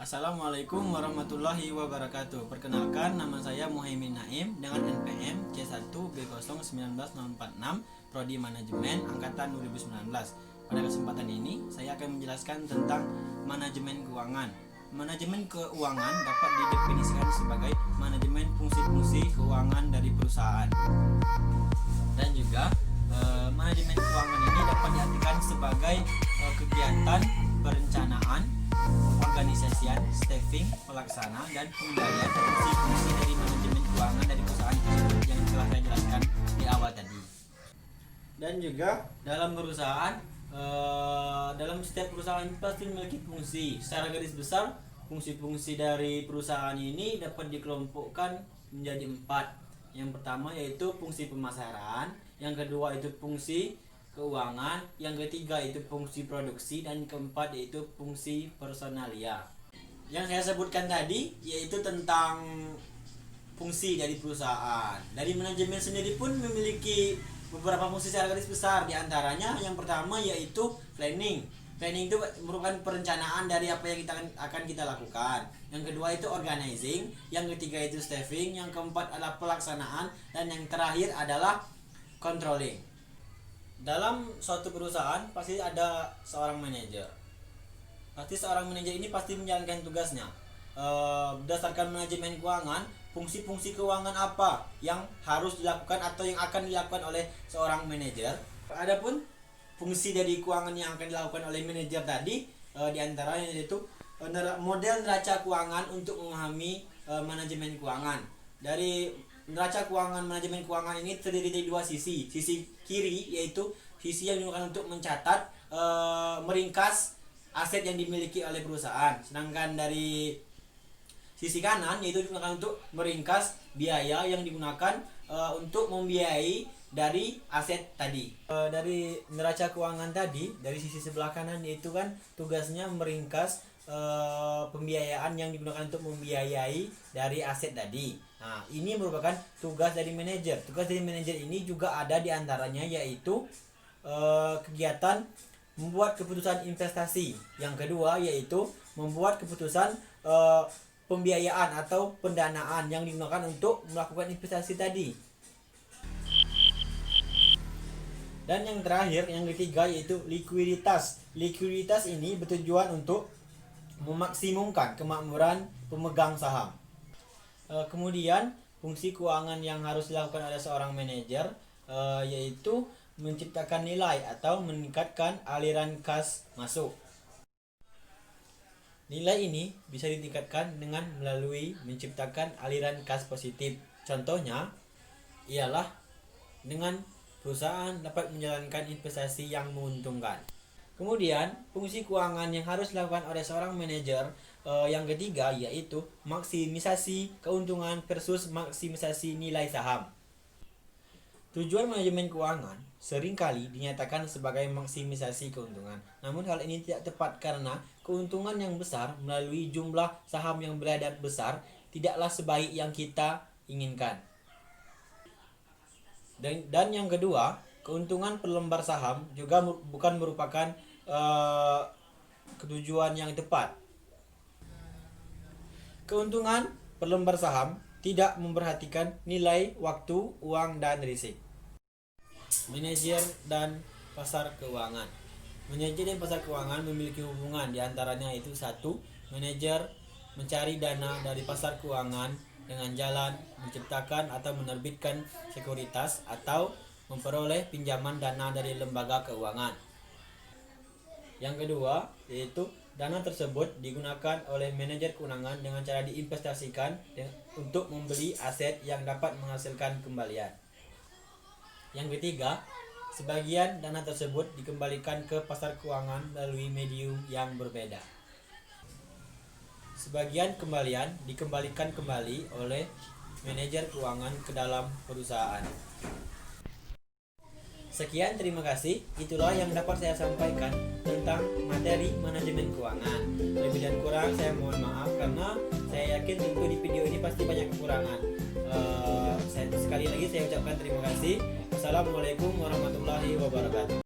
Assalamualaikum warahmatullahi wabarakatuh. Perkenalkan, nama saya Muhaimin Naim dengan NPM C1B01946 Prodi Manajemen Angkatan 2019. Pada kesempatan ini, saya akan menjelaskan tentang manajemen keuangan. Manajemen keuangan dapat didefinisikan sebagai manajemen fungsi-fungsi keuangan dari perusahaan. Dan juga manajemen keuangan ini dapat diartikan sebagai kegiatan perencanaan, organisasian, staffing, pelaksana, dan pengendalian fungsi-fungsi dari manajemen keuangan dari perusahaan tersebut yang telah saya jelaskan di awal tadi. Dan juga dalam perusahaan, dalam setiap perusahaan pasti memiliki fungsi. Secara garis besar, fungsi-fungsi dari perusahaan ini dapat dikelompokkan menjadi 4. Yang pertama yaitu fungsi pemasaran, yang kedua itu fungsi keuangan, yang ketiga itu fungsi produksi, dan keempat yaitu fungsi personalia. Yang saya sebutkan tadi yaitu tentang fungsi dari perusahaan. Dari manajemen sendiri pun memiliki beberapa fungsi secara garis besar. Di antaranya yang pertama yaitu planning. Planning itu merupakan perencanaan dari apa yang akan kita lakukan. Yang kedua itu organizing, yang ketiga itu staffing, yang keempat adalah pelaksanaan, dan yang terakhir adalah controlling. Dalam suatu perusahaan pasti ada seorang manajer. Pasti seorang manajer ini pasti menjalankan tugasnya. Berdasarkan manajemen keuangan, fungsi-fungsi keuangan apa yang harus dilakukan atau yang akan dilakukan oleh seorang manajer. Adapun fungsi dari keuangan yang akan dilakukan oleh manajer tadi, diantaranya yaitu model neraca keuangan untuk memahami manajemen keuangan. Dari neraca keuangan manajemen keuangan ini terdiri dari dua sisi. Sisi kiri yaitu sisi yang digunakan untuk mencatat, meringkas aset yang dimiliki oleh perusahaan. Sedangkan dari sisi kanan yaitu digunakan untuk meringkas biaya yang digunakan untuk membiayai dari aset tadi. Dari neraca keuangan tadi, dari sisi sebelah kanan yaitu kan tugasnya meringkas pembiayaan yang digunakan untuk membiayai dari aset tadi. Nah, ini merupakan tugas dari manajer. Tugas dari manajer ini juga ada di antaranya yaitu kegiatan membuat keputusan investasi. Yang kedua yaitu membuat keputusan pembiayaan atau pendanaan yang digunakan untuk melakukan investasi tadi. Dan yang terakhir, yang ketiga yaitu likuiditas. Likuiditas ini bertujuan untuk memaksimumkan kemakmuran pemegang saham. Kemudian fungsi keuangan yang harus dilakukan oleh seorang manajer yaitu menciptakan nilai atau meningkatkan aliran kas masuk. Nilai ini bisa ditingkatkan dengan melalui menciptakan aliran kas positif. Contohnya ialah dengan perusahaan dapat menjalankan investasi yang menguntungkan. Kemudian fungsi keuangan yang harus dilakukan oleh seorang manajer yang ketiga yaitu maksimisasi keuntungan versus maksimisasi nilai saham. Tujuan manajemen keuangan seringkali dinyatakan sebagai maksimisasi keuntungan. Namun hal ini tidak tepat karena keuntungan yang besar melalui jumlah saham yang beredar besar tidaklah sebaik yang kita inginkan. Dan yang kedua, keuntungan per lembar saham juga bukan merupakan ketujuan yang tepat. Keuntungan per lembar saham tidak memperhatikan nilai, waktu, uang, dan risiko. Manajer dan pasar keuangan. Manajer dan pasar keuangan memiliki hubungan, diantaranya itu satu, manajer mencari dana dari pasar keuangan dengan jalan menciptakan atau menerbitkan sekuritas atau memperoleh pinjaman dana dari lembaga keuangan. Yang kedua yaitu dana tersebut digunakan oleh manajer keuangan dengan cara diinvestasikan untuk membeli aset yang dapat menghasilkan kembalian. Yang ketiga, sebagian dana tersebut dikembalikan ke pasar keuangan melalui medium yang berbeda. Sebagian kembalian dikembalikan kembali oleh manajer keuangan ke dalam perusahaan. Sekian, terima kasih. Itulah yang dapat saya sampaikan tentang materi manajemen keuangan. Lebih dan kurang saya mohon maaf karena saya yakin tentu di video ini pasti banyak kekurangan. Sekali lagi saya ucapkan terima kasih. Wassalamualaikum warahmatullahi wabarakatuh.